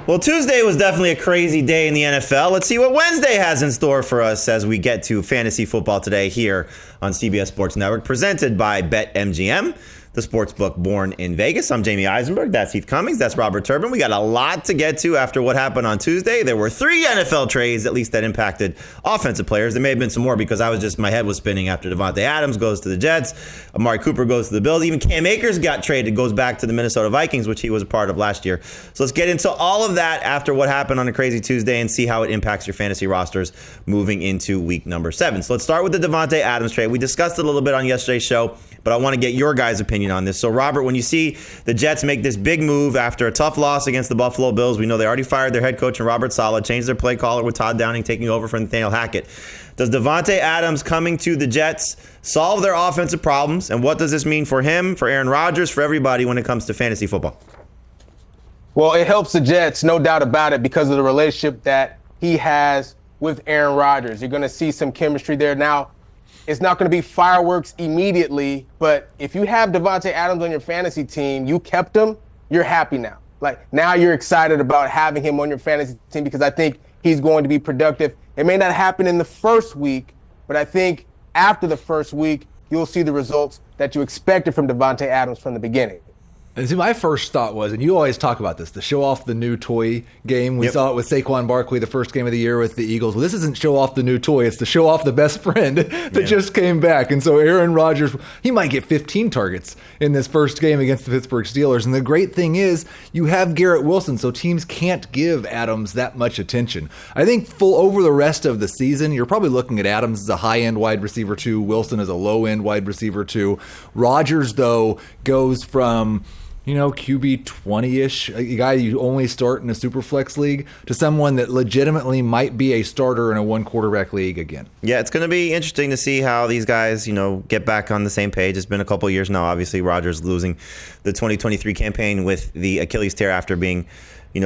Well, Tuesday was definitely a crazy day in the NFL. Let's see what Wednesday has in store for us as we get to fantasy football today here on CBS Sports Network, presented by BetMGM, the sportsbook born in Vegas. I'm Jamie Eisenberg. That's Heath Cummings. That's Robert Turbin. We got a lot to get to after what happened on Tuesday. There were 3 NFL trades, at least, that impacted offensive players. There may have been some more because my head was spinning after Davante Adams goes to the Jets, Amari Cooper goes to the Bills. Even Cam Akers got traded, goes back to the Minnesota Vikings, which he was a part of last year. So let's get into all of that after what happened on a crazy Tuesday and see how it impacts your fantasy rosters moving into week number 7. So let's start with the Davante Adams trade. We discussed it a little bit on yesterday's show, but I want to get your guys' opinion on this. So, Robert, when you see the Jets make this big move after a tough loss against the Buffalo Bills, we know they already fired their head coach and Robert Saleh, changed their play caller with Todd Downing taking over for Nathaniel Hackett. Does Davante Adams coming to the Jets solve their offensive problems? And what does this mean for him, for Aaron Rodgers, for everybody when it comes to fantasy football? Well, it helps the Jets, no doubt about it, because of the relationship that he has with Aaron Rodgers. You're going to see some chemistry there. Now, it's not going to be fireworks immediately, but if you have Davante Adams on your fantasy team, you kept him, you're happy now. Like, now you're excited about having him on your fantasy team because I think he's going to be productive. It may not happen in the first week, but I think after the first week, you'll see the results that you expected from Davante Adams from the beginning. And see, my first thought was, and you always talk about this, to show off the new toy game. We saw it with Saquon Barkley the first game of the year with the Eagles. Well, this isn't show off the new toy. It's to show off the best friend that just came back. And so Aaron Rodgers, he might get 15 targets in this first game against the Pittsburgh Steelers. And the great thing is you have Garrett Wilson, so teams can't give Adams that much attention. I think over the rest of the season, you're probably looking at Adams as a high-end wide receiver 2, Wilson as a low-end wide receiver 2. Rodgers, though, goes from QB 20-ish, a guy you only start in a super flex league, to someone that legitimately might be a starter in a one-quarterback league again. Yeah, it's going to be interesting to see how these guys, get back on the same page. It's been a couple of years now. Obviously, Rodgers losing the 2023 campaign with the Achilles tear after being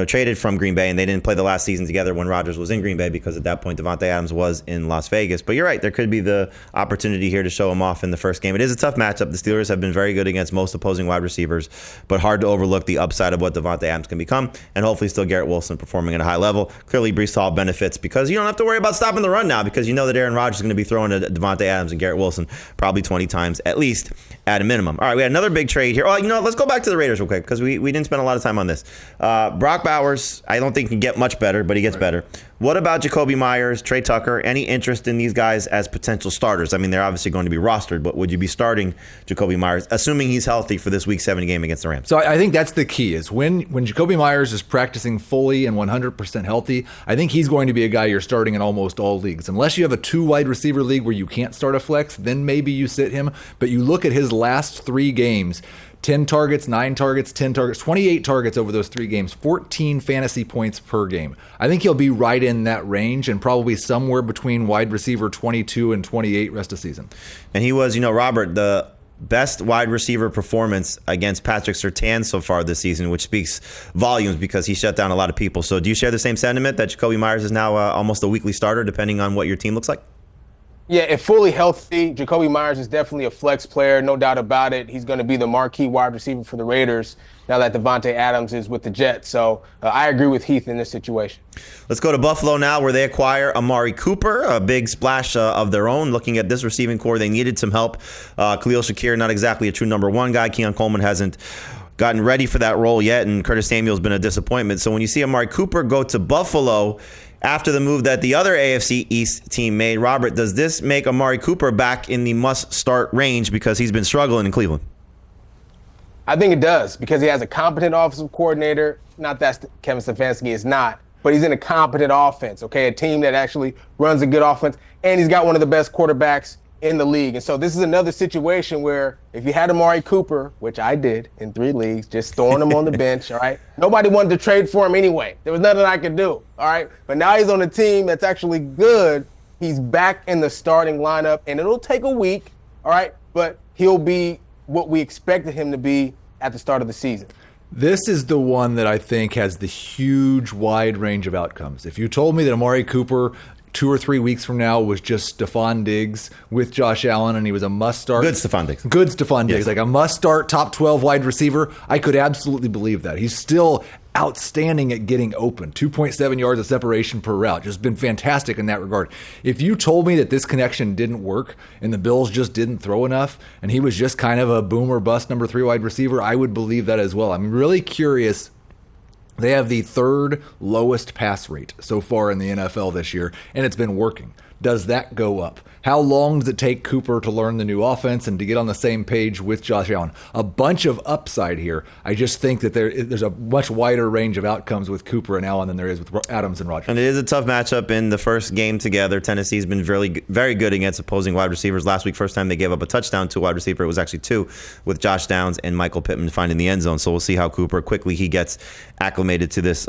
traded from Green Bay, and they didn't play the last season together when Rodgers was in Green Bay because at that point Davante Adams was in Las Vegas. But you're right, there could be the opportunity here to show him off in the first game. It is a tough matchup. The Steelers have been very good against most opposing wide receivers, but hard to overlook the upside of what Davante Adams can become, and hopefully still Garrett Wilson performing at a high level. Clearly, Breece Hall benefits because you don't have to worry about stopping the run now because you know that Aaron Rodgers is going to be throwing to Davante Adams and Garrett Wilson probably 20 times at least at a minimum. All right, we had another big trade here. Oh, let's go back to the Raiders real quick because we didn't spend a lot of time on this. Brock Bowers, I don't think he can get much better, but he gets better. What about Jacoby Myers, Trey Tucker? Any interest in these guys as potential starters? I mean, they're obviously going to be rostered, but would you be starting Jacoby Myers, assuming he's healthy for this Week 7 game against the Rams? So I think that's the key, is when Jacoby Myers is practicing fully and 100% healthy, I think he's going to be a guy you're starting in almost all leagues. Unless you have a 2-wide receiver league where you can't start a flex, then maybe you sit him. But you look at his last 3 games, 10 targets, 9 targets, 10 targets, 28 targets over those 3 games, 14 fantasy points per game. I think he'll be right in that range and probably somewhere between wide receiver 22 and 28 rest of the season. And he was, Robert, the best wide receiver performance against Patrick Surtain so far this season, which speaks volumes because he shut down a lot of people. So do you share the same sentiment that Jacoby Myers is now almost a weekly starter depending on what your team looks like? Yeah, if fully healthy, Jacoby Myers is definitely a flex player, no doubt about it. He's going to be the marquee wide receiver for the Raiders now that Davante Adams is with the Jets. So I agree with Heath in this situation. Let's go to Buffalo now, where they acquire Amari Cooper, a big splash of their own. Looking at this receiving core, they needed some help. Khalil Shakir, not exactly a true number 1 guy. Keon Coleman hasn't gotten ready for that role yet, and Curtis Samuel's been a disappointment. So when you see Amari Cooper go to Buffalo after the move that the other AFC East team made, Robert, does this make Amari Cooper back in the must-start range because he's been struggling in Cleveland? I think it does because he has a competent offensive coordinator. Not that Kevin Stefanski is not, but he's in a competent offense, okay? A team that actually runs a good offense, and he's got one of the best quarterbacks in the league. And so this is another situation where if you had Amari Cooper, which I did in 3 leagues, just throwing him on the bench, all right? Nobody wanted to trade for him anyway. There was nothing I could do, all right? But now he's on a team that's actually good. He's back in the starting lineup, and it'll take a week, all right? But he'll be what we expected him to be at the start of the season. This is the one that I think has the huge wide range of outcomes. If you told me that Amari Cooper 2 or 3 weeks from now was just Stephon Diggs with Josh Allen and he was a must-start. Good Stephon Diggs. Good Stephon Diggs, like a must-start top 12 wide receiver, I could absolutely believe that. He's still outstanding at getting open. 2.7 yards of separation per route. Just been fantastic in that regard. If you told me that this connection didn't work and the Bills just didn't throw enough and he was just kind of a boom or bust number 3 wide receiver, I would believe that as well. I'm really curious. They have the 3rd lowest pass rate so far in the NFL this year, and it's been working. Does that go up? How long does it take Cooper to learn the new offense and to get on the same page with Josh Allen? A bunch of upside here. I just think that there's a much wider range of outcomes with Cooper and Allen than there is with Adams and Rodgers. And it is a tough matchup in the first game together. Tennessee's been very good against opposing wide receivers. Last week, first time they gave up a touchdown to a wide receiver, it was actually 2, with Josh Downs and Michael Pittman finding the end zone. So we'll see how Cooper quickly he gets acclimated to this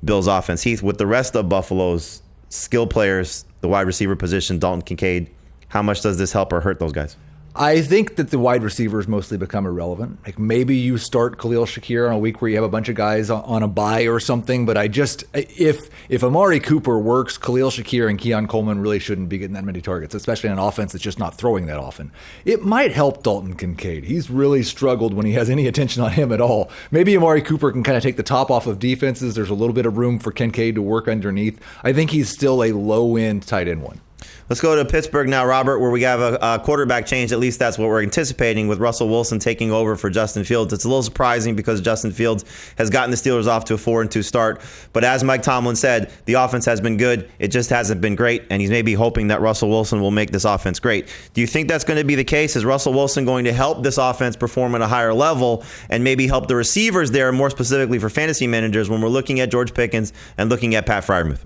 Bills offense. Heath, with the rest of Buffalo's skill players, the wide receiver position, Dalton Kincaid, how much does this help or hurt those guys? I think that the wide receivers mostly become irrelevant. Like maybe you start Khalil Shakir on a week where you have a bunch of guys on a bye or something, but if Amari Cooper works, Khalil Shakir and Keon Coleman really shouldn't be getting that many targets, especially in an offense that's just not throwing that often. It might help Dalton Kincaid. He's really struggled when he has any attention on him at all. Maybe Amari Cooper can kind of take the top off of defenses. There's a little bit of room for Kincaid to work underneath. I think he's still a low-end tight end one. Let's go to Pittsburgh now, Robert, where we have a quarterback change. At least that's what we're anticipating with Russell Wilson taking over for Justin Fields. It's a little surprising because Justin Fields has gotten the Steelers off to a 4-2 start. But as Mike Tomlin said, the offense has been good. It just hasn't been great, and he's maybe hoping that Russell Wilson will make this offense great. Do you think that's going to be the case? Is Russell Wilson going to help this offense perform at a higher level and maybe help the receivers there, more specifically for fantasy managers, when we're looking at George Pickens and looking at Pat Freiermuth?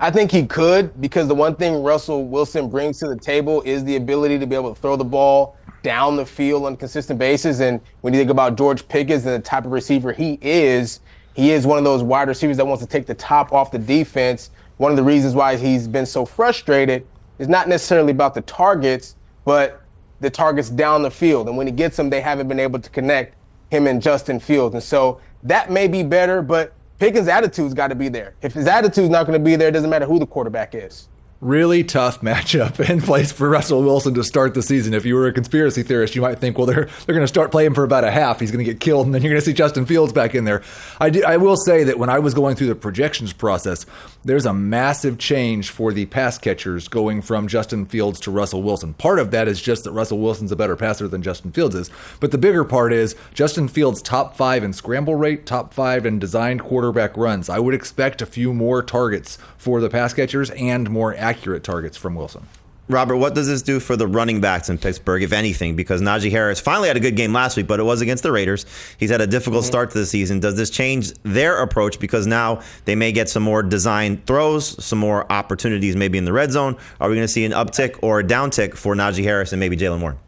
I think he could, because the one thing Russell Wilson brings to the table is the ability to be able to throw the ball down the field on a consistent basis. And when you think about George Pickens and the type of receiver he is one of those wide receivers that wants to take the top off the defense. One of the reasons why he's been so frustrated is not necessarily about the targets, but the targets down the field. And when he gets them, they haven't been able to connect him and Justin Fields. And so that may be better, but Pickens' attitude's got to be there. If his attitude's not going to be there, it doesn't matter who the quarterback is. Really tough matchup in place for Russell Wilson to start the season. If you were a conspiracy theorist, you might think, well, they're going to start playing for about a half. He's going to get killed, and then you're going to see Justin Fields back in there. I will say that when I was going through the projections process, there's a massive change for the pass catchers going from Justin Fields to Russell Wilson. Part of that is just that Russell Wilson's a better passer than Justin Fields is. But the bigger part is Justin Fields top 5 in scramble rate, top 5 in designed quarterback runs. I would expect a few more targets for the pass catchers and more accurate targets from Wilson. Robert, what does this do for the running backs in Pittsburgh, if anything? Because Najee Harris finally had a good game last week, but it was against the Raiders. He's had a difficult start to the season. Does this change their approach? Because now they may get some more designed throws, some more opportunities maybe in the red zone. Are we going to see an uptick or a downtick for Najee Harris and maybe Jalen Warren?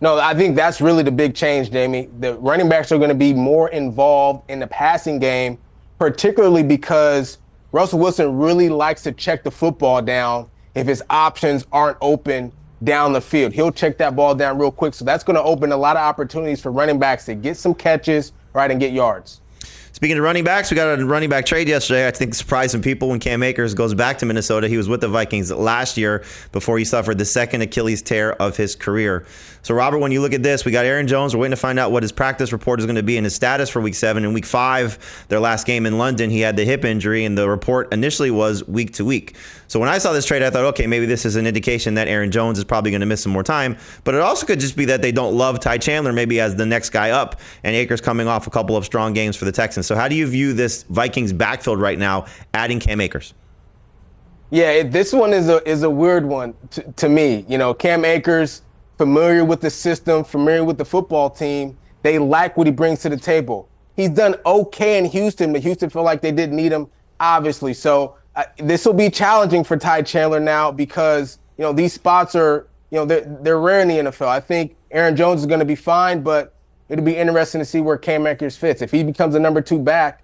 No, I think that's really the big change, Jamie. The running backs are going to be more involved in the passing game, particularly because Russell Wilson really likes to check the football down if his options aren't open down the field. He'll check that ball down real quick. So that's going to open a lot of opportunities for running backs to get some catches, right, and get yards. Speaking of running backs, we got a running back trade yesterday. I think surprised some people when Cam Akers goes back to Minnesota. He was with the Vikings last year before he suffered the second Achilles tear of his career. So, Robert, when you look at this, we got Aaron Jones. We're waiting to find out what his practice report is going to be and his status for Week 7. In Week 5, their last game in London, he had the hip injury, and the report initially was week to week. So when I saw this trade, I thought, okay, maybe this is an indication that Aaron Jones is probably going to miss some more time. But it also could just be that they don't love Ty Chandler maybe as the next guy up, and Akers coming off a couple of strong games for the Texans. So how do you view this Vikings backfield right now, adding Cam Akers? Yeah, this one is a weird one to me. You know, Cam Akers, familiar with the system, familiar with the football team. They like what he brings to the table. He's done okay in Houston, but Houston felt like they didn't need him, obviously. So this will be challenging for Ty Chandler now because, you know, these spots are, you know, they're rare in the NFL. I think Aaron Jones is going to be fine, but it'll be interesting to see where Cam Akers fits. If he becomes a number 2 back,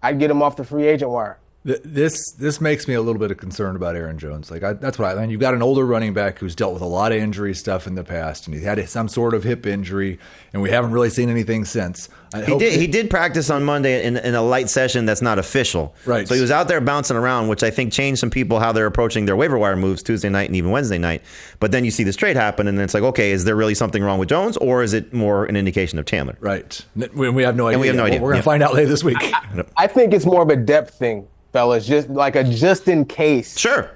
I'd get him off the free agent wire. This makes me a little bit concerned about Aaron Jones. That's what you've got an older running back who's dealt with a lot of injury stuff in the past, and he's had some sort of hip injury, and we haven't really seen anything since. He did practice on Monday in a light session that's not official. Right. So he was out there bouncing around, which I think changed some people how they're approaching their waiver wire moves Tuesday night and even Wednesday night. But then you see this trade happen, and then it's like, okay, is there really something wrong with Jones, or is it more an indication of Chandler? Right. We have no idea. And we have no idea. We're going to find out later this week. I think it's more of a depth thing, fellas, just like a just in case Sure.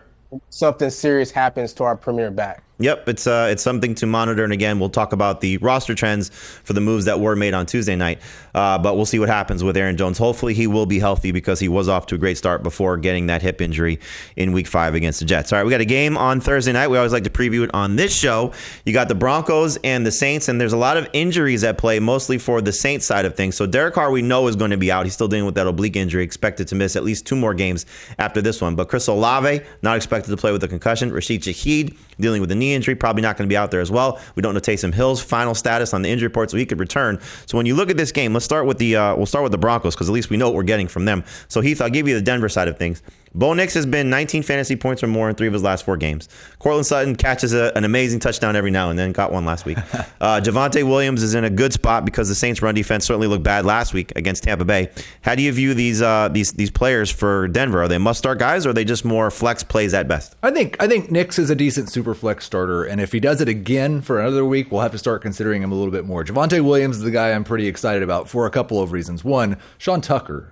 something serious happens to our premier back. Yep, it's something to monitor. And again, we'll talk about the roster trends for the moves that were made on Tuesday night. But we'll see what happens with Aaron Jones. Hopefully he will be healthy because he was off to a great start before getting that hip injury in week 5 against the Jets. All right, we got a game on Thursday night. We always like to preview it on this show. You got the Broncos and the Saints, and there's a lot of injuries at play, mostly for the Saints side of things. So Derek Carr, we know, is going to be out. He's still dealing with that oblique injury, expected to miss at least 2 more games after this one. But Chris Olave, not expected to play with a concussion. Rashid Shaheed, dealing with a knee injury, probably not going to be out there as well. We don't know Taysom Hill's final status on the injury report, so he could return. So when you look at this game, let's start with the Broncos, because at least we know what we're getting from them. So Heath, I'll give you the Denver side of things. Bo Nix has been 19 fantasy points or more in 3 of his last 4 games. Cortland Sutton catches an amazing touchdown every now and then, got one last week. Javonte Williams is in a good spot because the Saints' run defense certainly looked bad last week against Tampa Bay. How do you view these players for Denver? Are they must-start guys, or are they just more flex plays at best? I think Nix is a decent super flex starter, and if he does it again for another week, we'll have to start considering him a little bit more. Javonte Williams is the guy I'm pretty excited about for a couple of reasons. One, Sean Tucker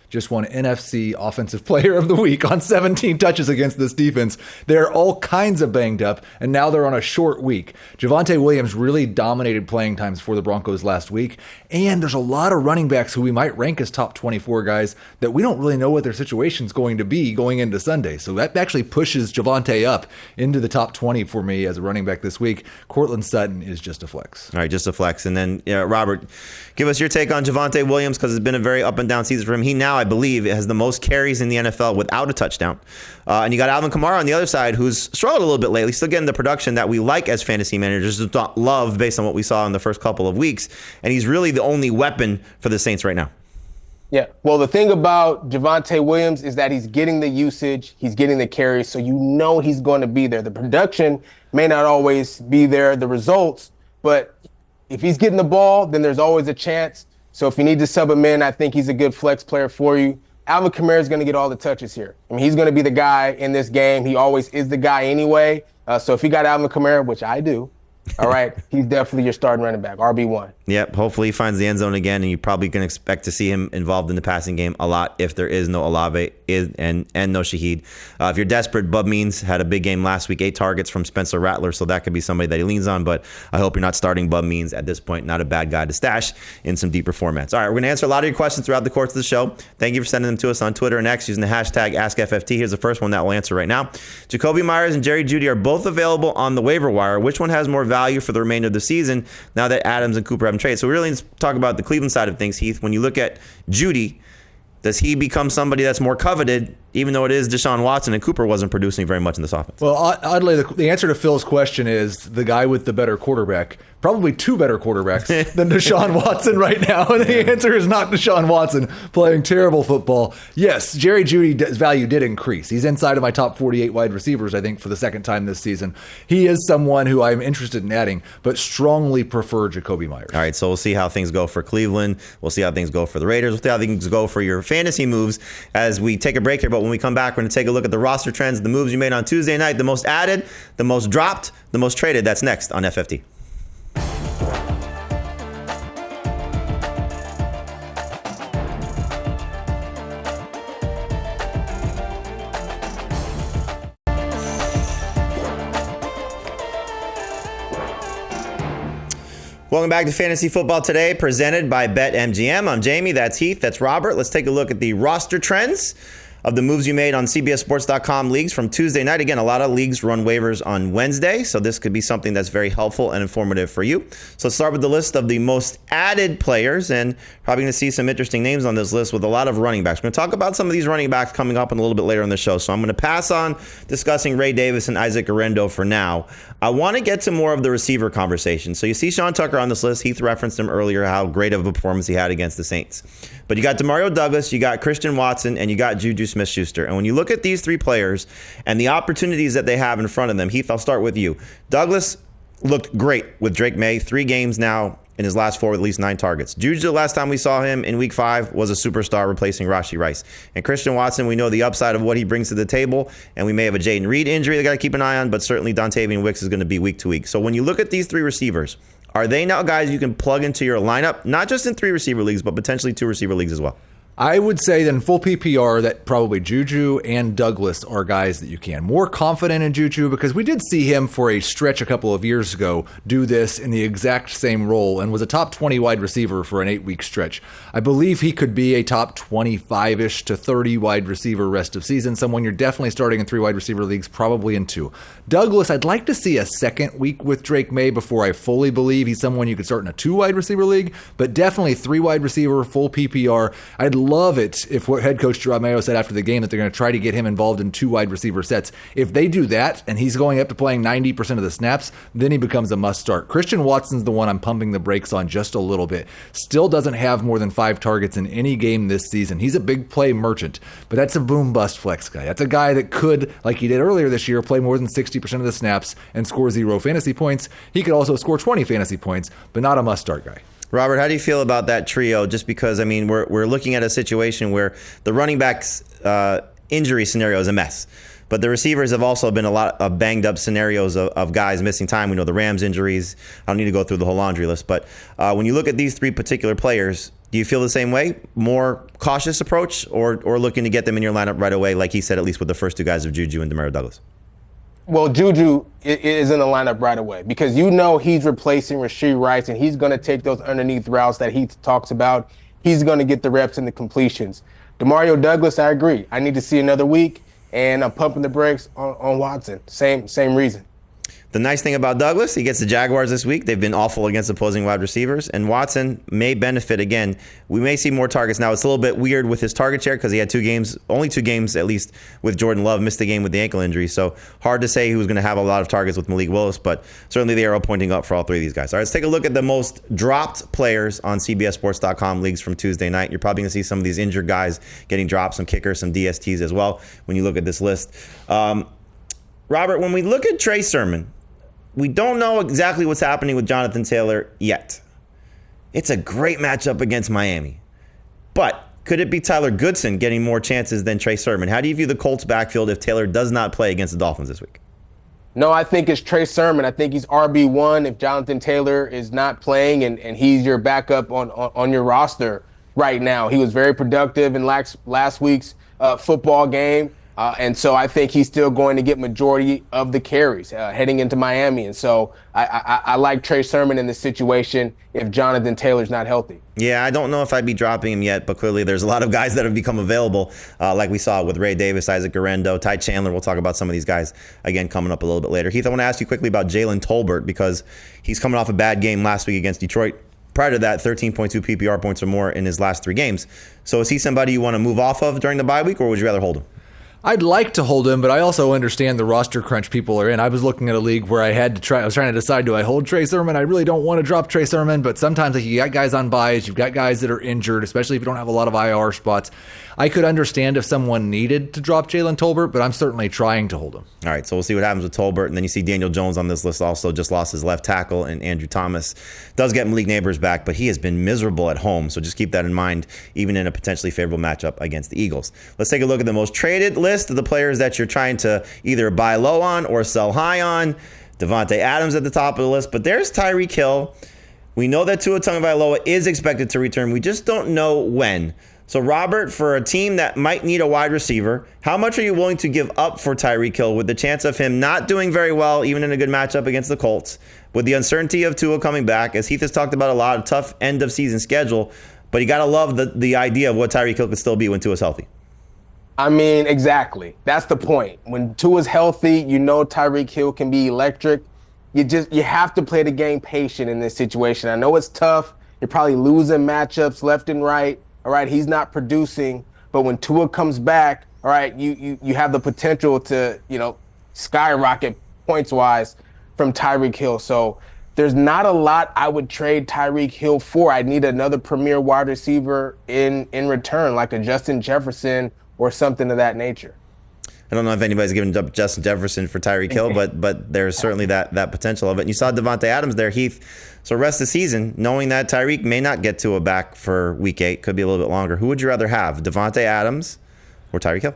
just won NFC Offensive Player of the Week on 17 touches against this defense. They're all kinds of banged up, and now they're on a short week. Javonte Williams really dominated playing times for the Broncos last week, and there's a lot of running backs who we might rank as top 24 guys that we don't really know what their situation's going to be going into Sunday. So that actually pushes Javonte up into the top 20 for me as a running back this week. Cortland Sutton is just a flex. All right, just a flex. And then, Robert, give us your take on Javonte Williams, because it's been a very up and down season for him. He now, I believe, has the most carries in the NFL without a touchdown. And you got Alvin Kamara on the other side, who's struggled a little bit lately, still getting the production that we like as fantasy managers, just don't love based on what we saw in the first couple of weeks. And he's really the only weapon for the Saints right now. Yeah. Well, the thing about Javonte Williams is that he's getting the usage, he's getting the carries, so you know he's going to be there. The production may not always be there, the results, but if he's getting the ball, then there's always a chance. So if you need to sub him in, I think he's a good flex player for you. Alvin Kamara is going to get all the touches here. I mean, he's going to be the guy in this game. He always is the guy anyway. So if you got Alvin Kamara, which I do, all right, he's definitely your starting running back, RB1. Yep, hopefully he finds the end zone again, and you probably can expect to see him involved in the passing game a lot if there is no Olave and no Shaheed. If you're desperate, Bub Means had a big game last week, 8 targets from Spencer Rattler, so that could be somebody that he leans on, but I hope you're not starting Bub Means at this point. Not a bad guy to stash in some deeper formats. All right, we're going to answer a lot of your questions throughout the course of the show. Thank you for sending them to us on Twitter and X using the hashtag AskFFT. Here's the first one that we'll answer right now. Jacoby Myers and Jerry Jeudy are both available on the waiver wire. Which one has more value for the remainder of the season now that Adams and Cooper haven't traded? So we really need to talk about the Cleveland side of things, Heath. When you look at Jeudy, does he become somebody that's more coveted, even though it is Deshaun Watson and Cooper wasn't producing very much in this offense? Well, oddly, the answer to Phil's question is the guy with the better quarterback. Probably 2 better quarterbacks than Deshaun Watson right now. And the answer is not Deshaun Watson playing terrible football. Yes, Jerry Jeudy's value did increase. He's inside of my top 48 wide receivers, I think, for the second time this season. He is someone who I'm interested in adding, but strongly prefer Jacoby Myers. All right, so we'll see how things go for Cleveland. We'll see how things go for the Raiders. We'll see how things go for your fantasy moves as we take a break here. But when we come back, we're going to take a look at the roster trends, the moves you made on Tuesday night, the most added, the most dropped, the most traded. That's next on FFT. Welcome back to Fantasy Football Today, presented by BetMGM. I'm Jamie, that's Heath, that's Robert. Let's take a look at the roster trends. of the moves you made on CBSSports.com leagues from Tuesday night. Again, a lot of leagues run waivers on Wednesday, so this could be something that's very helpful and informative for you. So let's start with the list of the most added players, and probably going to see some interesting names on this list with a lot of running backs. We're going to talk about some of these running backs coming up in a little bit later in the show, so I'm going to pass on discussing Ray Davis and Isaac Guerendo for now. I want to get to more of the receiver conversation. So you see Sean Tucker on this list. Heath referenced him earlier, how great of a performance he had against the Saints. But you got Demario Douglas, you got Christian Watson, and you got Juju Smith-Schuster. And when you look at these three players and the opportunities that they have in front of them, Heath, I'll start with you. Douglas looked great with Drake May. 3 games now in his last 4 with at least 9 targets. Juju, the last time we saw him in week 5, was a superstar replacing Rashee Rice. And Christian Watson, we know the upside of what he brings to the table, and we may have a Jaden Reed injury they got to keep an eye on, but certainly Dontavian Wicks is going to be week to week. So when you look at these 3 receivers, are they now guys you can plug into your lineup, not just in 3 receiver leagues, but potentially 2 receiver leagues as well? I would say that in full PPR that probably Juju and Douglas are guys that you can. More confident in Juju because we did see him for a stretch a couple of years ago do this in the exact same role and was a top 20 wide receiver for an 8-week stretch. I believe he could be a top 25-ish to 30 wide receiver rest of season, someone you're definitely starting in 3 wide receiver leagues, probably in 2. Douglas, I'd like to see a second week with Drake May before I fully believe he's someone you could start in a 2 wide receiver league, but definitely 3 wide receiver, full PPR. I'd love it if what head coach Jerod Mayo said after the game that they're going to try to get him involved in 2 wide receiver sets. If they do that and he's going up to playing 90% of the snaps, then he becomes a must start. Christian Watson's the one I'm pumping the brakes on just a little bit. Still doesn't have more than 5 targets in any game this season. He's a big play merchant, but that's a boom bust flex guy. That's a guy that could, like he did earlier this year, play more than 60% of the snaps and score 0 fantasy points. He could also score 20 fantasy points, but not a must start guy. Robert, how do you feel about that trio? Just because, I mean, we're looking at a situation where the running back's injury scenario is a mess. But the receivers have also been a lot of banged up scenarios of guys missing time. We know the Rams injuries. I don't need to go through the whole laundry list. But when you look at these 3 particular players, do you feel the same way? More cautious approach or looking to get them in your lineup right away, like he said, at least with the first 2 guys of Juju and Demario Douglas? Well, Juju is in the lineup right away because you know he's replacing Rashee Rice and he's going to take those underneath routes that he talks about. He's going to get the reps and the completions. Demario Douglas, I agree. I need to see another week, and I'm pumping the brakes on Watson. Same reason. The nice thing about Douglas, he gets the Jaguars this week. They've been awful against opposing wide receivers. And Watson may benefit again. We may see more targets. Now, it's a little bit weird with his target share because he had 2 games, only 2 games at least, with Jordan Love. Missed the game with the ankle injury. So hard to say who's going to have a lot of targets with Malik Willis. But certainly the arrow pointing up for all 3 of these guys. All right, let's take a look at the most dropped players on CBSSports.com leagues from Tuesday night. You're probably going to see some of these injured guys getting dropped, some kickers, some DSTs as well when you look at this list. Robert, when we look at Trey Sermon, we don't know exactly what's happening with Jonathan Taylor yet. It's a great matchup against Miami. But could it be Tyler Goodson getting more chances than Trey Sermon? How do you view the Colts backfield if Taylor does not play against the Dolphins this week? No, I think it's Trey Sermon. I think he's RB1 if Jonathan Taylor is not playing and he's your backup on your roster right now. He was very productive in last week's football game. And so I think he's still going to get majority of the carries heading into Miami. And so I like Trey Sermon in this situation if Jonathan Taylor's not healthy. Yeah, I don't know if I'd be dropping him yet, but clearly there's a lot of guys that have become available, like we saw with Ray Davis, Isaac Guerendo, Ty Chandler. We'll talk about some of these guys, again, coming up a little bit later. Heath, I want to ask you quickly about Jalen Tolbert because he's coming off a bad game last week against Detroit. Prior to that, 13.2 PPR points or more in his last 3 games. So is he somebody you want to move off of during the bye week, or would you rather hold him? I'd like to hold him, but I also understand the roster crunch people are in. I was looking at a league where I was trying to decide, do I hold Trey Sermon? I really don't want to drop Trey Sermon, but sometimes like, you got guys on buys, you've got guys that are injured, especially if you don't have a lot of IR spots. I could understand if someone needed to drop Jalen Tolbert, but I'm certainly trying to hold him. All right, so we'll see what happens with Tolbert. And then you see Daniel Jones on this list also just lost his left tackle, and Andrew Thomas does get Malik Neighbors back, but he has been miserable at home. So just keep that in mind, even in a potentially favorable matchup against the Eagles. Let's take a look at the most traded list of the players that you're trying to either buy low on or sell high on. Devontae Adams at the top of the list, but there's Tyreek Hill. We know that Tua Tagovailoa is expected to return. We just don't know when. So, Robert, for a team that might need a wide receiver, how much are you willing to give up for Tyreek Hill with the chance of him not doing very well, even in a good matchup against the Colts, with the uncertainty of Tua coming back? As Heath has talked about, a lot of tough end-of-season schedule, but you got to love the idea of what Tyreek Hill could still be when Tua's healthy. I mean, exactly. That's the point. When Tua's healthy, you know Tyreek Hill can be electric. You have to play the game patient in this situation. I know it's tough. You're probably losing matchups left and right. All right, he's not producing, but when Tua comes back, all right, you have the potential to, skyrocket points wise from Tyreek Hill. So there's not a lot I would trade Tyreek Hill for. I'd need another premier wide receiver in return, like a Justin Jefferson or something of that nature. I don't know if anybody's given up Justin Jefferson for Tyreek Hill, but there's certainly that potential of it. And you saw Devontae Adams there, Heath. So rest of the season, knowing that Tyreek may not get to a back for Week 8, could be a little bit longer. Who would you rather have, Devontae Adams or Tyreek Hill?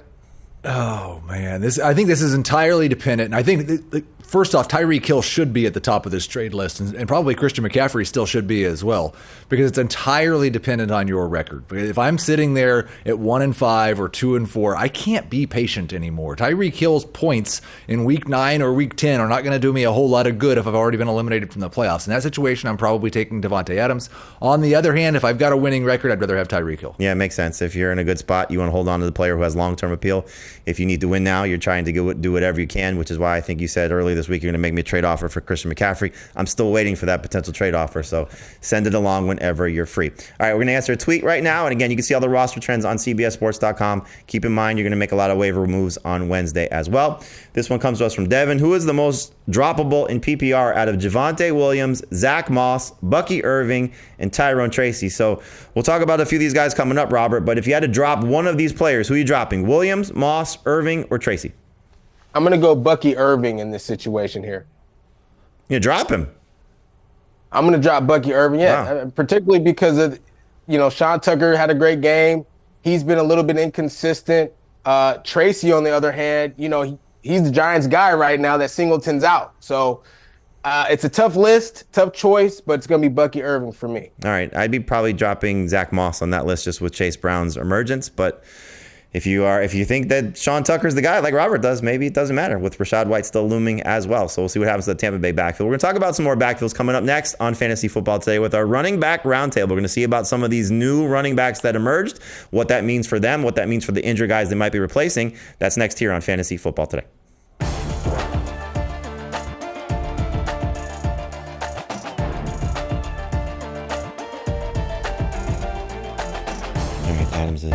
Oh, man. I think this is entirely dependent. And I think, first off, Tyreek Hill should be at the top of this trade list, and probably Christian McCaffrey still should be as well, because it's entirely dependent on your record. If I'm sitting there at 1-5 or 2-4, I can't be patient anymore. Tyreek Hill's points in Week 9 or Week 10 are not going to do me a whole lot of good if I've already been eliminated from the playoffs. In that situation, I'm probably taking Devontae Adams. On the other hand, if I've got a winning record, I'd rather have Tyreek Hill. Yeah, it makes sense. If you're in a good spot, you want to hold on to the player who has long-term appeal. If you need to win now, you're trying to do whatever you can, which is why I think you said earlier this week you're going to make me a trade offer for Christian McCaffrey. I'm still waiting for that potential trade offer, so send it along whenever you're free. All right, we're going to answer a tweet right now, and again, you can see all the roster trends on CBSSports.com. Keep in mind, you're going to make a lot of waiver moves on Wednesday as well. This one comes to us from Devin. Who is the most droppable in PPR out of Javonte Williams, Zach Moss, Bucky Irving, and Tyrone Tracy? So we'll talk about a few of these guys coming up, Robert, but if you had to drop one of these players, who are you dropping? Williams, Moss, Irving, or Tracy? I'm going to go Bucky Irving in this situation here. You drop him? I'm going to drop Bucky Irving, Wow. particularly because of, Sean Tucker had a great game. He's been a little bit inconsistent. Tracy, on the other hand, he's the Giants guy right now that Singleton's out. So it's a tough list, tough choice, but it's going to be Bucky Irving for me. All right, I'd be probably dropping Zach Moss on that list just with Chase Brown's emergence, but if you think that Sean Tucker's the guy like Robert does, maybe it doesn't matter with Rachaad White still looming as well. So we'll see what happens to the Tampa Bay backfield. We're going to talk about some more backfields coming up next on Fantasy Football Today with our running back roundtable. We're going to see about some of these new running backs that emerged, what that means for them, what that means for the injured guys they might be replacing. That's next here on Fantasy Football Today. All right, Adams is...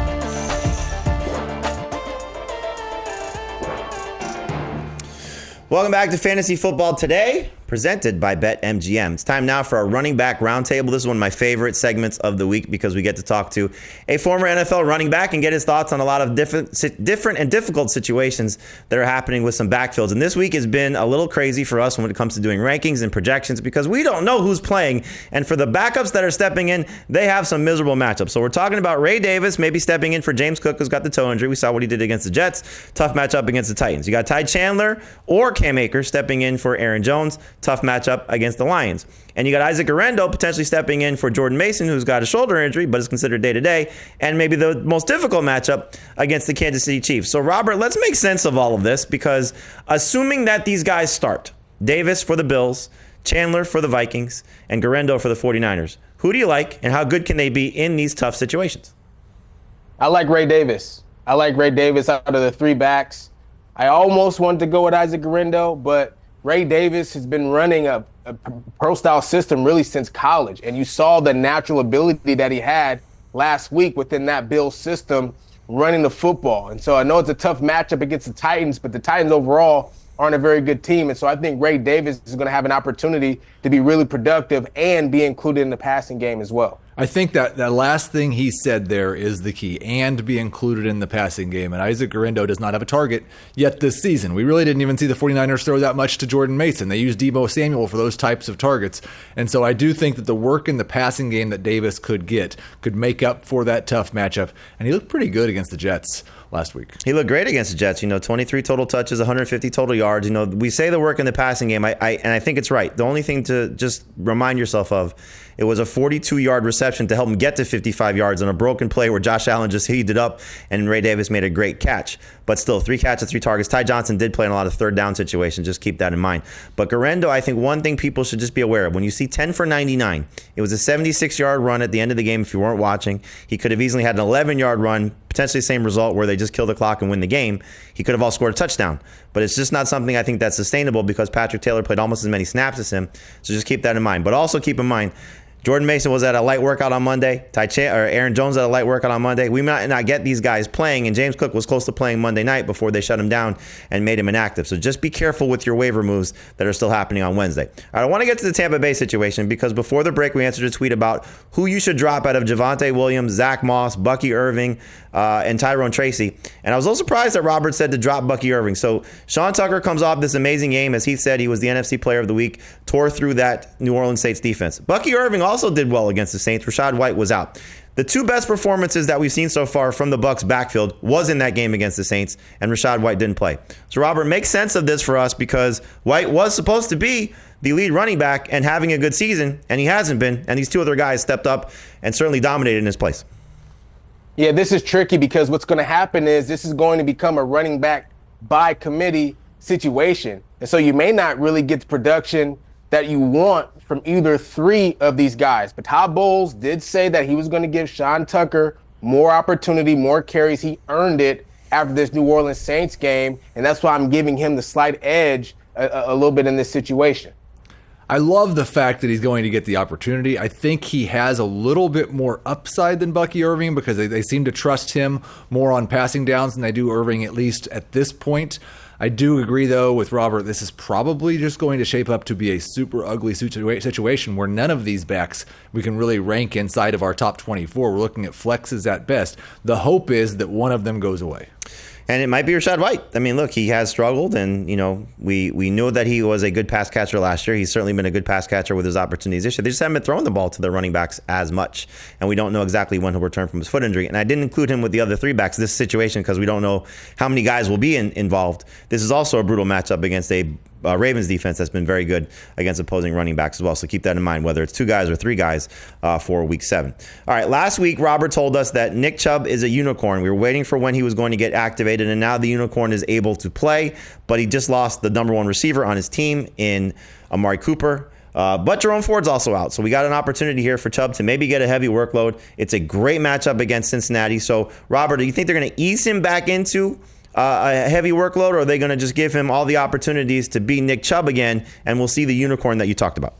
Welcome back to Fantasy Football Today, presented by BetMGM. It's time now for our running back roundtable. This is one of my favorite segments of the week because we get to talk to a former NFL running back and get his thoughts on a lot of different and difficult situations that are happening with some backfields. And this week has been a little crazy for us when it comes to doing rankings and projections because we don't know who's playing. And for the backups that are stepping in, they have some miserable matchups. So we're talking about Ray Davis maybe stepping in for James Cook, who's got the toe injury. We saw what he did against the Jets. Tough matchup against the Titans. You got Ty Chandler or Cam Akers stepping in for Aaron Jones. Tough matchup against the Lions. And you got Isaac Guerendo potentially stepping in for Jordan Mason, who's got a shoulder injury, but is considered day-to-day, and maybe the most difficult matchup against the Kansas City Chiefs. So, Robert, let's make sense of all of this, because assuming that these guys start, Davis for the Bills, Chandler for the Vikings, and Guerendo for the 49ers, who do you like, and how good can they be in these tough situations? I like Ray Davis. Out of the three backs. I almost wanted to go with Isaac Guerendo, but Ray Davis has been running a pro-style system really since college, and you saw the natural ability that he had last week within that Bills system running the football. And so I know it's a tough matchup against the Titans, but the Titans overall aren't a very good team. And so I think Ray Davis is going to have an opportunity to be really productive and be included in the passing game as well. I think that last thing he said there is the key, and be included in the passing game. And Isaac Guerendo does not have a target yet this season. We really didn't even see the 49ers throw that much to Jordan Mason. They used Deebo Samuel for those types of targets. And so I do think that the work in the passing game that Davis could make up for that tough matchup. And he looked pretty good against the Jets last week. He looked great against the Jets. 23 total touches, 150 total yards. We say the work in the passing game, and I think it's right. The only thing to just remind yourself of, it was a 42-yard reception to help him get to 55 yards on a broken play where Josh Allen just heaved it up and Ray Davis made a great catch. But still, 3 catches, 3 targets. Ty Johnson did play in a lot of third down situations. Just keep that in mind. But Guerendo, I think one thing people should just be aware of, when you see 10 for 99, it was a 76-yard run at the end of the game if you weren't watching. He could have easily had an 11-yard run, potentially the same result where they just kill the clock and win the game. He could have all scored a touchdown. But it's just not something I think that's sustainable because Patrick Taylor played almost as many snaps as him. So just keep that in mind. But also keep in mind, Jordan Mason was at a light workout on Monday. Aaron Jones at a light workout on Monday. We might not get these guys playing, and James Cook was close to playing Monday night before they shut him down and made him inactive. So just be careful with your waiver moves that are still happening on Wednesday. All right, I want to get to the Tampa Bay situation because before the break, we answered a tweet about who you should drop out of Javonte Williams, Zach Moss, Bucky Irving, and Tyrone Tracy. And I was a little surprised that Robert said to drop Bucky Irving. So Sean Tucker comes off this amazing game. As he said, he was the NFC Player of the Week, tore through that New Orleans Saints defense. Bucky Irving also did well against the Saints. Rachaad White was out. The two best performances that we've seen so far from the Bucs backfield was in that game against the Saints, and Rachaad White didn't play. So Robert, make sense of this for us because White was supposed to be the lead running back and having a good season, and he hasn't been. And these two other guys stepped up and certainly dominated in his place. Yeah, this is tricky because what's going to happen is this is going to become a running back by committee situation. And so you may not really get the production that you want from either three of these guys. But Todd Bowles did say that he was going to give Sean Tucker more opportunity, more carries. He earned it after this New Orleans Saints game. And that's why I'm giving him the slight edge a little bit in this situation. I love the fact that he's going to get the opportunity. I think he has a little bit more upside than Bucky Irving because they seem to trust him more on passing downs than they do Irving, at least at this point. I do agree, though, with Robert. This is probably just going to shape up to be a super ugly situation where none of these backs we can really rank inside of our top 24. We're looking at flexes at best. The hope is that one of them goes away. And it might be Rachaad White. I mean, look, he has struggled, and, we knew that he was a good pass catcher last year. He's certainly been a good pass catcher with his opportunities this year. They just haven't been throwing the ball to the running backs as much, and we don't know exactly when he'll return from his foot injury. And I didn't include him with the other three backs this situation because we don't know how many guys will be involved. This is also a brutal matchup against a Ravens defense that's been very good against opposing running backs as well. So keep that in mind, whether it's two guys or three guys for week 7. All right, last week, Robert told us that Nick Chubb is a unicorn. We were waiting for when he was going to get activated, and now the unicorn is able to play, but he just lost the number one receiver on his team in Amari Cooper. But Jerome Ford's also out. So we got an opportunity here for Chubb to maybe get a heavy workload. It's a great matchup against Cincinnati. So, Robert, do you think they're going to ease him back into a heavy workload, or are they going to just give him all the opportunities to be Nick Chubb again, and we'll see the unicorn that you talked about?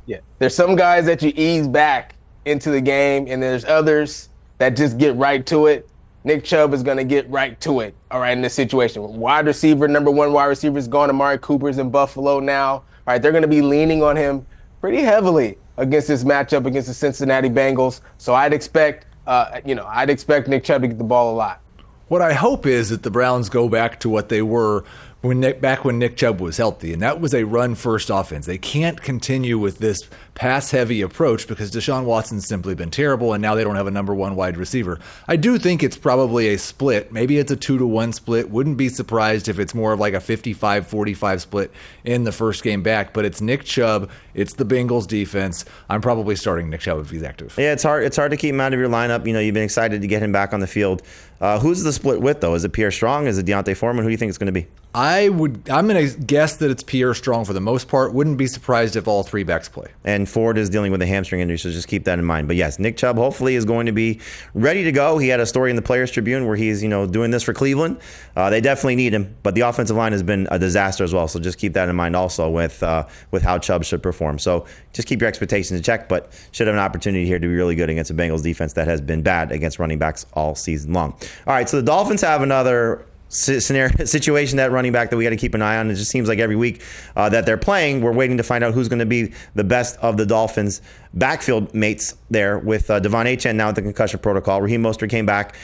Yeah, there's some guys that you ease back into the game, and there's others that just get right to it. Nick Chubb is going to get right to it, all right, in this situation. Wide receiver, number one wide receiver is gone. Amari Cooper's in Buffalo now. All right, they're going to be leaning on him pretty heavily against this matchup against the Cincinnati Bengals. So I'd expect Nick Chubb to get the ball a lot. What I hope is that the Browns go back to what they were when Nick Chubb was healthy, and that was a run-first offense. They can't continue with this pass-heavy approach because Deshaun Watson's simply been terrible, and now they don't have a number one wide receiver. I do think it's probably a split. Maybe it's a 2-to-1 split. Wouldn't be surprised if it's more of like a 55-45 split in the first game back, but it's Nick Chubb. It's the Bengals defense. I'm probably starting Nick Chubb if he's active. Yeah, it's hard to keep him out of your lineup. You've been excited to get him back on the field. Who's the split with, though? Is it Pierre Strong? Is it Deontay Foreman? Who do you think it's going to be? I'm going to guess that it's Pierre Strong for the most part. Wouldn't be surprised if all three backs play. And Ford is dealing with a hamstring injury, so just keep that in mind. But yes, Nick Chubb hopefully is going to be ready to go. He had a story in the Players Tribune where he's doing this for Cleveland. They definitely need him, but the offensive line has been a disaster as well. So just keep that in mind also with how Chubb should perform. So just keep your expectations in check, but should have an opportunity here to be really good against a Bengals defense that has been bad against running backs all season long. All right, so the Dolphins have another situation at running back that we got to keep an eye on. It just seems like every week that they're playing, we're waiting to find out who's going to be the best of the Dolphins backfield mates there with Devon Achane now at the concussion protocol. Raheem Mostert came back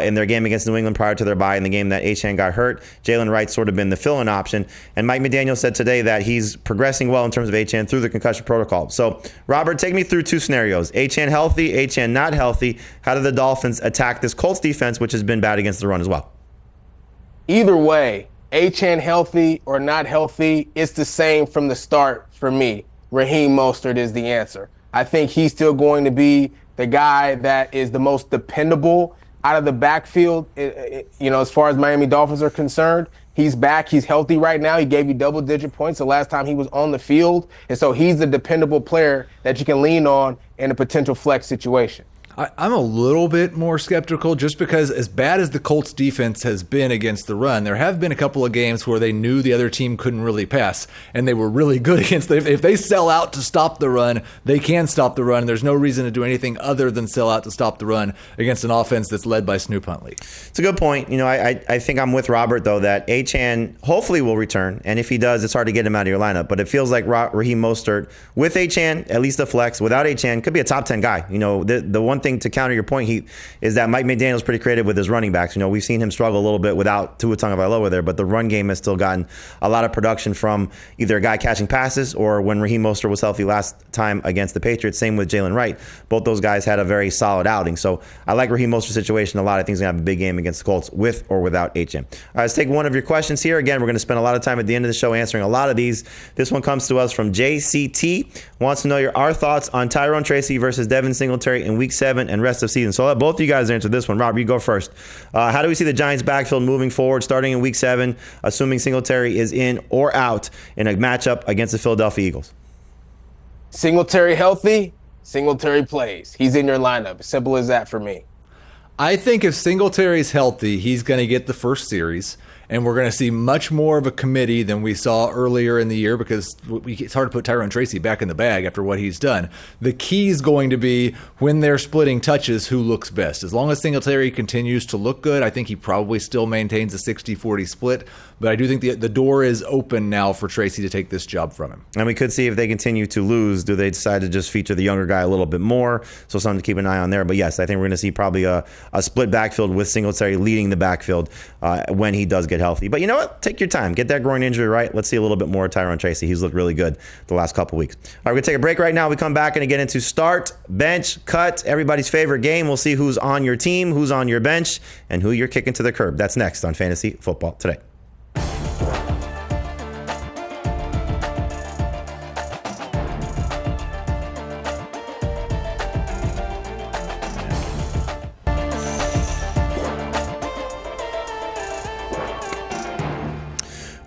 in their game against New England prior to their bye in the game that Achane got hurt. Jalen Wright's sort of been the fill-in option. And Mike McDaniel said today that he's progressing well in terms of Achane through the concussion protocol. So, Robert, take me through two scenarios. Achane healthy, Achane not healthy. How do the Dolphins attack this Colts defense, which has been bad against the run as well? Either way, Achane healthy or not healthy, it's the same from the start for me. Raheem Mostert is the answer. I think he's still going to be the guy that is the most dependable out of the backfield. As far as Miami Dolphins are concerned, he's back. He's healthy right now. He gave you double-digit points the last time he was on the field. And so he's the dependable player that you can lean on in a potential flex situation. I'm a little bit more skeptical just because as bad as the Colts defense has been against the run, there have been a couple of games where they knew the other team couldn't really pass, and they were really good against them. If they sell out to stop the run, they can stop the run. There's no reason to do anything other than sell out to stop the run against an offense that's led by Snoop Huntley. It's a good point. I think I'm with Robert, though, that Achane hopefully will return, and if he does, it's hard to get him out of your lineup, but it feels like Raheem Mostert with Achane, at least a flex. Without Achane, could be a top 10 guy. The one thing to counter your point, Heath, is that Mike McDaniel's pretty creative with his running backs. We've seen him struggle a little bit without Tua Tagovailoa there, but the run game has still gotten a lot of production from either a guy catching passes or when Raheem Mostert was healthy last time against the Patriots. Same with Jalen Wright. Both those guys had a very solid outing. So I like Raheem Mostert's situation a lot. I think he's going to have a big game against the Colts with or without Achane. All right, let's take one of your questions here. Again, we're going to spend a lot of time at the end of the show answering a lot of these. This one comes to us from JCT. Wants to know our thoughts on Tyrone Tracy versus Devin Singletary in Week 7 and rest of season. So I'll let both of you guys answer this one. Rob, you go first. How do we see the Giants' backfield moving forward starting in Week 7, assuming Singletary is in or out in a matchup against the Philadelphia Eagles? Singletary healthy, Singletary plays. He's in your lineup. Simple as that for me. I think if Singletary's healthy, he's going to get the first series, and we're going to see much more of a committee than we saw earlier in the year because it's hard to put Tyrone Tracy back in the bag after what he's done. The key is going to be when they're splitting touches, who looks best. As long as Singletary continues to look good, I think he probably still maintains a 60-40 split, but I do think the door is open now for Tracy to take this job from him. And we could see if they continue to lose, do they decide to just feature the younger guy a little bit more? So something to keep an eye on there. But yes, I think we're going to see probably a split backfield with Singletary leading the backfield when he does get healthy. But you know what? Take your time. Get that groin injury right. Let's see a little bit more of Tyrone Tracy. He's looked really good the last couple weeks. All right, we're going to take a break right now. We come back and get into start, bench, cut, everybody's favorite game. We'll see who's on your team, who's on your bench, and who you're kicking to the curb. That's next on Fantasy Football Today.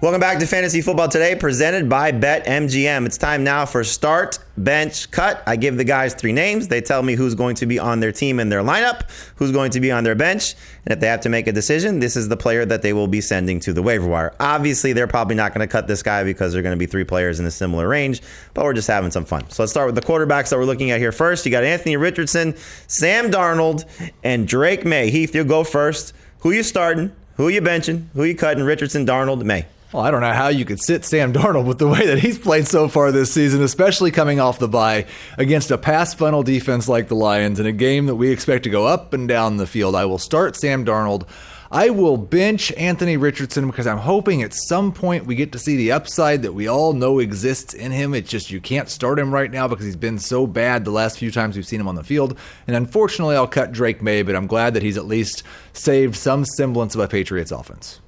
Welcome back to Fantasy Football Today, presented by BetMGM. It's time now for start, bench, cut. I give the guys 3 names. They tell me who's going to be on their team in their lineup, who's going to be on their bench, and if they have to make a decision, this is the player that they will be sending to the waiver wire. Obviously, they're probably not going to cut this guy because there are going to be 3 players in a similar range, but we're just having some fun. So let's start with the quarterbacks that we're looking at here first. You got Anthony Richardson, Sam Darnold, and Drake May. Heath, you'll go first. Who you starting? Who you benching? Who you cutting? Richardson, Darnold, May. Well, I don't know how you could sit Sam Darnold with the way that he's played so far this season, especially coming off the bye against a pass funnel defense like the Lions in a game that we expect to go up and down the field. I will start Sam Darnold. I will bench Anthony Richardson because I'm hoping at some point we get to see the upside that we all know exists in him. It's just you can't start him right now because he's been so bad the last few times we've seen him on the field. And unfortunately, I'll cut Drake May, but I'm glad that he's at least saved some semblance of a Patriots offense.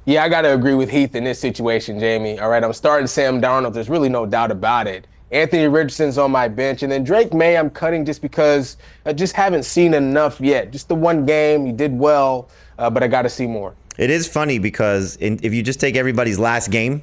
Yeah, I got to agree with Heath in this situation, Jamie. All right, I'm starting Sam Darnold. There's really no doubt about it. Anthony Richardson's on my bench. And then Drake May, I'm cutting just because I just haven't seen enough yet. Just the one game, he did well, but I got to see more. It is funny because if you just take everybody's last game,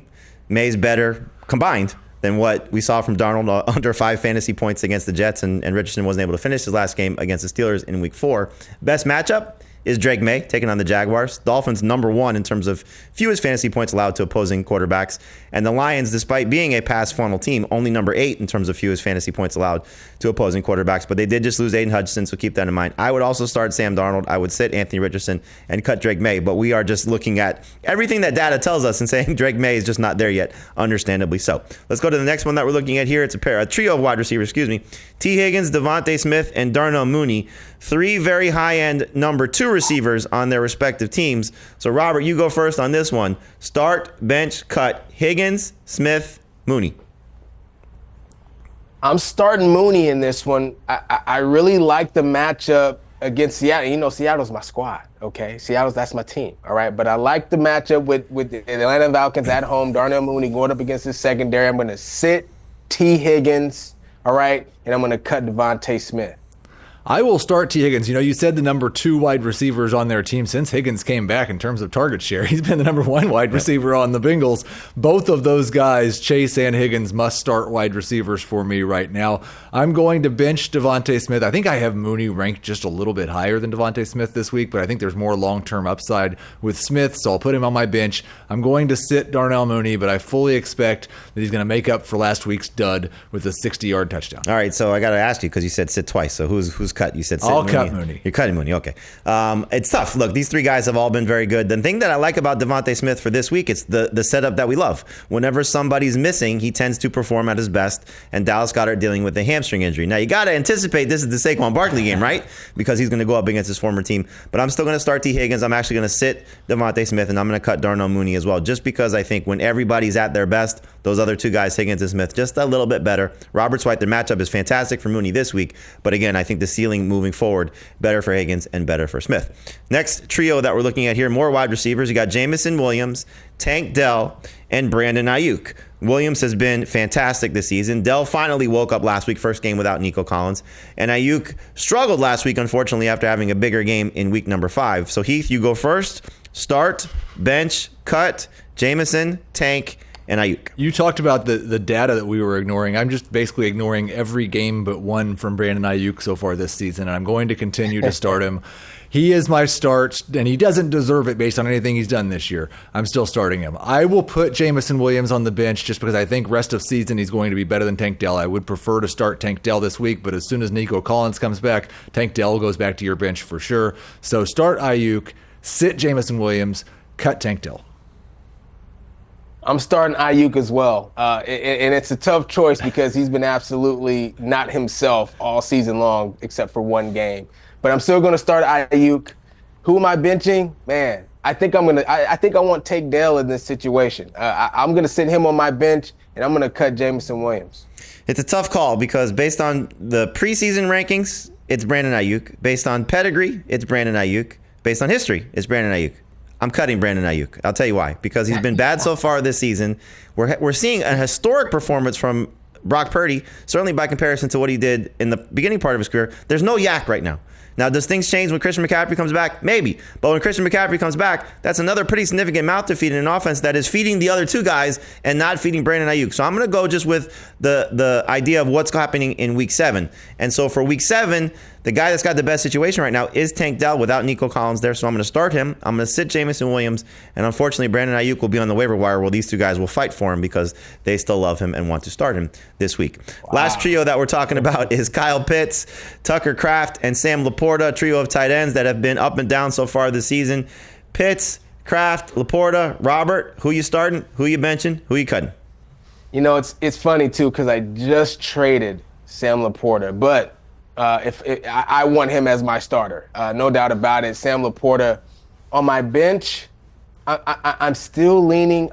May's better combined than what we saw from Darnold, under 5 fantasy points against the Jets, and Richardson wasn't able to finish his last game against the Steelers in Week 4. Best matchup is Drake May taking on the Jaguars. Dolphins number 1 in terms of fewest fantasy points allowed to opposing quarterbacks. And the Lions, despite being a pass funnel team, only number 8 in terms of fewest fantasy points allowed to opposing quarterbacks. But they did just lose Aiden Hutchinson, so keep that in mind. I would also start Sam Darnold. I would sit Anthony Richardson and cut Drake May. But we are just looking at everything that data tells us and saying Drake May is just not there yet, understandably so. Let's go to the next one that we're looking at here. It's a trio of wide receivers, T. Higgins, Devontae Smith, and Darnell Mooney. 3 very high-end number 2 receivers on their respective teams. So, Robert, you go first on this one. Start, bench, cut. Higgins, Smith, Mooney. I'm starting Mooney in this one. I really like the matchup against Seattle. You know, Seattle's my squad, okay? That's my team, all right? But I like the matchup with the Atlanta Falcons at home. Darnell Mooney going up against his secondary. I'm going to sit T. Higgins, all right? And I'm going to cut Devontae Smith. I will start T. Higgins. You said the number 2 wide receivers on their team since Higgins came back in terms of target share. He's been the number 1 wide receiver on the Bengals. Both of those guys, Chase and Higgins, must start wide receivers for me right now. I'm going to bench Devontae Smith. I think I have Mooney ranked just a little bit higher than Devontae Smith this week, but I think there's more long-term upside with Smith, so I'll put him on my bench. I'm going to sit Darnell Mooney, but I fully expect that he's going to make up for last week's dud with a 60-yard touchdown. All right, so I got to ask you because you said sit twice. So who's cut? You said sit I'll Mooney. cut Mooney. You're cutting Mooney. Okay. It's tough. Look, these 3 guys have all been very good. The thing that I like about Devontae Smith for this week, it's the setup that we love. Whenever somebody's missing, he tends to perform at his best, and Dallas Goedert dealing with a hamstring injury. Now, you got to anticipate this is the Saquon Barkley game, right? Because he's going to go up against his former team. But I'm still going to start T. Higgins. I'm actually going to sit Devontae Smith, and I'm going to cut Darnell Mooney as well, just because I think when everybody's at their best, those other 2 guys, Higgins and Smith, just a little bit better. Roberts White, their matchup is fantastic for Mooney this week, but again, I think the ceiling moving forward, better for Higgins and better for Smith. Next trio that we're looking at here, more wide receivers. You got Jameson Williams, Tank Dell, and Brandon Ayuk. Williams has been fantastic this season. Dell finally woke up last week, first game without Nico Collins. And Ayuk struggled last week, unfortunately, after having a bigger game in week number 5. So Heath, you go first. Start, bench, cut, Jameson, Tank, and Ayuk. You talked about the data that we were ignoring. I'm just basically ignoring every game but one from Brandon Ayuk so far this season, and I'm going to continue to start him. He is my start, and he doesn't deserve it based on anything he's done this year. I'm still starting him. I will put Jameson Williams on the bench just because I think rest of season he's going to be better than Tank Dell. I would prefer to start Tank Dell this week, but as soon as Nico Collins comes back, Tank Dell goes back to your bench for sure. So start Ayuk, sit Jameson Williams, cut Tank Dell. I'm starting Ayuk as well. And it's a tough choice because he's been absolutely not himself all season long except for one game. But I'm still going to start Ayuk. Who am I benching? Man, I think I want Tank Dell in this situation. I'm going to sit him on my bench, and I'm going to cut Jameson Williams. It's a tough call because based on the preseason rankings, it's Brandon Ayuk. Based on pedigree, it's Brandon Ayuk. Based on history, it's Brandon Ayuk. I'm cutting Brandon Ayuk. I'll tell you why. Because he's been bad so far this season. We're seeing a historic performance from Brock Purdy, certainly by comparison to what he did in the beginning part of his career. There's no yak right now. Now, does things change when Christian McCaffrey comes back? Maybe. But when Christian McCaffrey comes back, that's another pretty significant mouth to feed in an offense that is feeding the other 2 guys and not feeding Brandon Ayuk. So I'm going to go just with the idea of what's happening in week 7. And so for week 7, the guy that's got the best situation right now is Tank Dell without Nico Collins there. So I'm going to start him. I'm going to sit Jameson Williams. And unfortunately, Brandon Ayuk will be on the waiver wire where these 2 guys will fight for him because they still love him and want to start him this week. Wow. Last trio that we're talking about is Kyle Pitts, Tucker Kraft, and Sam Laporta, a trio of tight ends that have been up and down so far this season. Pitts, Kraft, Laporta, Robert, who you starting? Who you benching? Who you cutting? It's funny, too, because I just traded Sam Laporta, but I want him as my starter, no doubt about it. Sam Laporta on my bench. I'm still leaning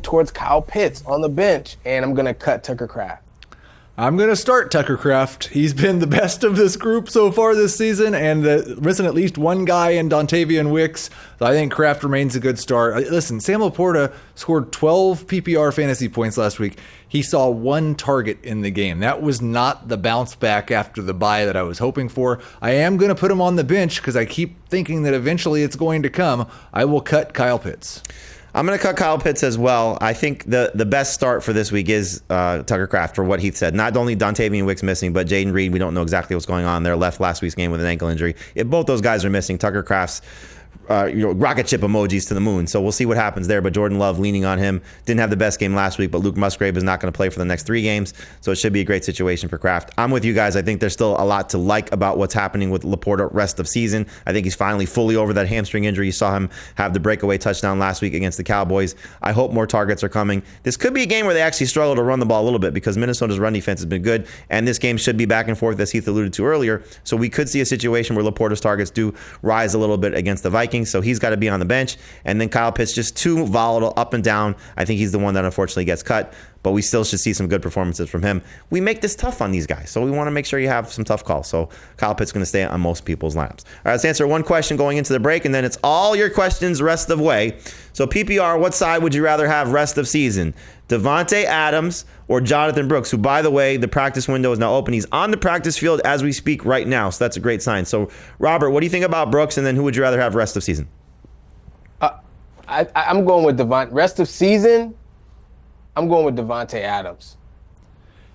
towards Kyle Pitts on the bench, and I'm gonna cut Tucker Kraft. I'm going to start Tucker Kraft. He's been the best of this group so far this season, and missing at least one guy in Dontavian Wicks. So I think Kraft remains a good start. Listen, Sam Laporta scored 12 PPR fantasy points last week. He saw 1 target in the game. That was not the bounce back after the bye that I was hoping for. I am going to put him on the bench because I keep thinking that eventually it's going to come. I will cut Kyle Pitts. I'm going to cut Kyle Pitts as well. I think the best start for this week is Tucker Kraft, for what Heath said. Not only Dontavian Wicks missing, but Jaden Reed, we don't know exactly what's going on there. Left last week's game with an ankle injury. If both those guys are missing, Tucker Kraft's rocket ship emojis to the moon. So we'll see what happens there. But Jordan Love leaning on him. Didn't have the best game last week, but Luke Musgrave is not going to play for the next 3 games. So it should be a great situation for Kraft. I'm with you guys. I think there's still a lot to like about what's happening with Laporta rest of season. I think he's finally fully over that hamstring injury. You saw him have the breakaway touchdown last week against the Cowboys. I hope more targets are coming. This could be a game where they actually struggle to run the ball a little bit because Minnesota's run defense has been good. And this game should be back and forth, as Heath alluded to earlier. So we could see a situation where Laporta's targets do rise a little bit against the Vikings. So he's got to be on the bench. And then Kyle Pitts, just too volatile, up and down. I think he's the one that unfortunately gets cut. but we still should see some good performances from him. We make this tough on these guys, so we want to make sure you have some tough calls. So Kyle Pitts going to stay on most people's lineups. All right, let's answer one question going into the break, and then it's all your questions rest of way. So PPR, what side would you rather have rest of season? Davante Adams or Jonathan Brooks, who, by the way, the practice window is now open. He's on the practice field as we speak right now, so that's a great sign. So, Robert, what do you think about Brooks, and then who would you rather have rest of season? I'm going with Davante. Rest of season, I'm going with Davante Adams.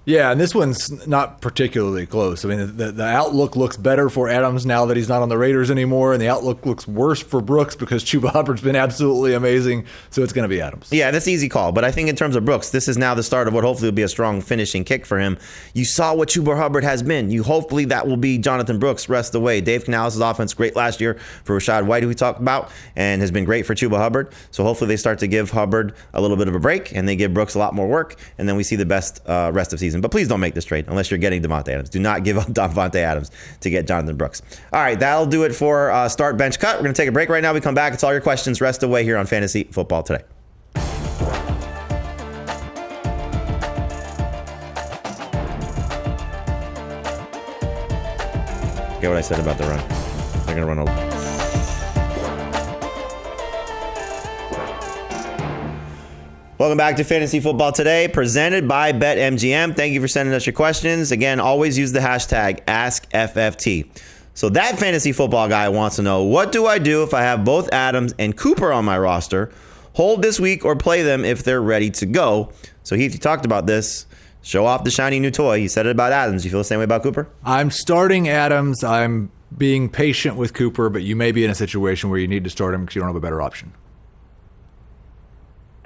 Yeah, and this one's not particularly close. I mean, the outlook looks better for Adams now that he's not on the Raiders anymore, and the outlook looks worse for Brooks because Chuba Hubbard's been absolutely amazing, so it's going to be Adams. Yeah, that's an easy call, but I think in terms of Brooks, this is now the start of what hopefully will be a strong finishing kick for him. You saw what Chuba Hubbard has been. Hopefully that will be Jonathan Brooks rest away. Dave Canales' offense, great last year for Rachaad White, who we talked about, and has been great for Chuba Hubbard. So hopefully they start to give Hubbard a little bit of a break, and they give Brooks a lot more work, and then we see the best rest of season. But please don't make this trade unless you're getting Davante Adams. Do not give up Davante Adams to get Jonathan Brooks. All right, that'll do it for Start Bench Cut. We're going to take a break right now. We come back. It's all your questions rest away here on Fantasy Football Today. Get what I said about the run. They're going to run a... Welcome back to Fantasy Football Today, presented by BetMGM. Thank you for sending us your questions. Again, always use the hashtag AskFFT. So that fantasy football guy wants to know, what do I do if I have both Adams and Cooper on my roster? Hold this week or play them if they're ready to go. So Heath, you talked about this. Show off the shiny new toy. You said it about Adams. You feel the same way about Cooper? I'm starting Adams. I'm being patient with Cooper, but you may be in a situation where you need to start him because you don't have a better option.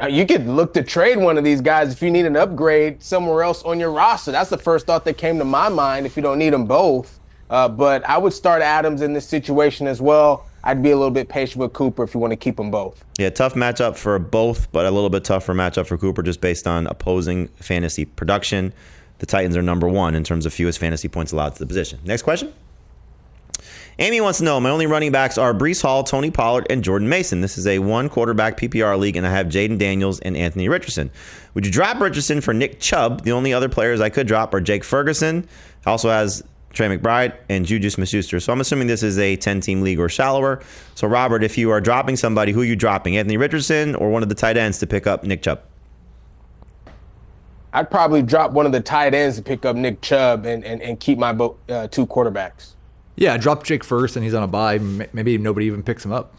You could look to trade one of these guys if you need an upgrade somewhere else on your roster. That's the first thought that came to my mind if you don't need them both. But I would start Adams in this situation as well. I'd be a little bit patient with Cooper if you want to keep them both. Yeah, tough matchup for both, but a little bit tougher matchup for Cooper just based on opposing fantasy production. The Titans are number one in terms of fewest fantasy points allowed to the position. Next question. Amy wants to know, my only running backs are Breece Hall, Tony Pollard, and Jordan Mason. This is a one-quarterback PPR league, and I have Jaden Daniels and Anthony Richardson. Would you drop Richardson for Nick Chubb? The only other players I could drop are Jake Ferguson, also has Trey McBride, and Juju Smith-Schuster. So I'm assuming this is a 10-team league or shallower. So, Robert, if you are dropping somebody, who are you dropping? Anthony Richardson or one of the tight ends to pick up Nick Chubb? I'd probably drop one of the tight ends to pick up Nick Chubb and keep my two quarterbacks. Yeah, drop Jake Ferguson. He's on a bye. Maybe nobody even picks him up.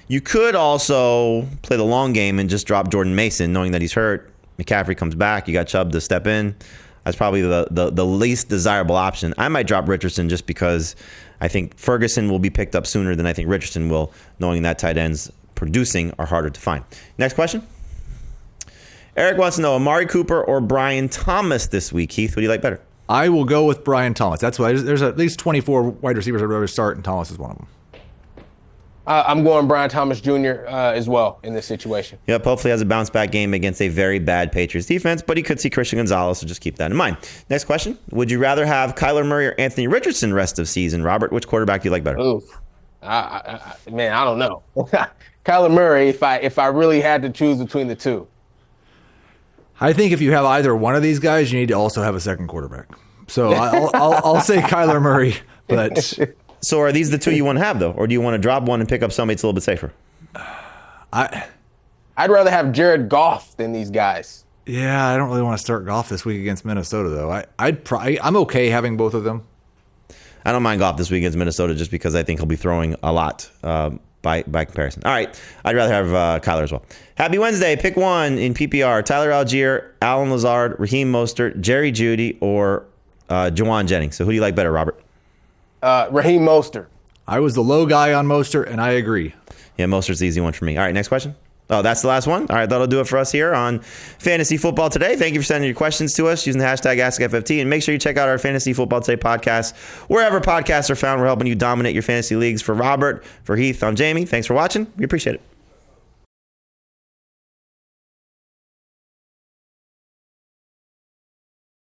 You could also play the long game and just drop Jordan Mason, knowing that he's hurt. McCaffrey comes back. You got Chubb to step in. That's probably the least desirable option. I might drop Richardson just because I think Ferguson will be picked up sooner than I think Richardson will, knowing that tight ends producing are harder to find. Next question. Eric wants to know, Amari Cooper or Brian Thomas this week? Heath, what do you like better? I will go with Brian Thomas. That's why there's at least 24 wide receivers I'd rather start, and Thomas is one of them. I'm going Brian Thomas Jr. As well in this situation. Yep, hopefully has a bounce-back game against a very bad Patriots defense, but he could see Christian Gonzalez, so just keep that in mind. Next question. Would you rather have Kyler Murray or Anthony Richardson rest of season? Robert, which quarterback do you like better? Oof. Man, I don't know. Kyler Murray, if I really had to choose between the two. I think if you have either one of these guys, you need to also have a second quarterback. So I'll say Kyler Murray, but... So are these the two you want to have, though? Or do you want to drop one and pick up somebody that's a little bit safer? I'd rather have Jared Goff than these guys. Yeah, I don't really want to start Goff this week against Minnesota, though. I'm okay having both of them. I don't mind Goff this week against Minnesota just because I think he'll be throwing a lot by comparison. All right, I'd rather have Kyler as well. Happy Wednesday. Pick one in PPR. Tyler Algier, Alan Lazard, Raheem Mostert, Jerry Jeudy, or Juwan Jennings. So who do you like better, Robert? Raheem Mostert. I was the low guy on Mostert, and I agree. Yeah, Mostert's the easy one for me. All right, next question. Oh, that's the last one? All right, that'll do it for us here on Fantasy Football Today. Thank you for sending your questions to us using the hashtag AskFFT. And make sure you check out our Fantasy Football Today podcast. Wherever podcasts are found, we're helping you dominate your fantasy leagues. For Robert, for Heath, I'm Jamie. Thanks for watching. We appreciate it.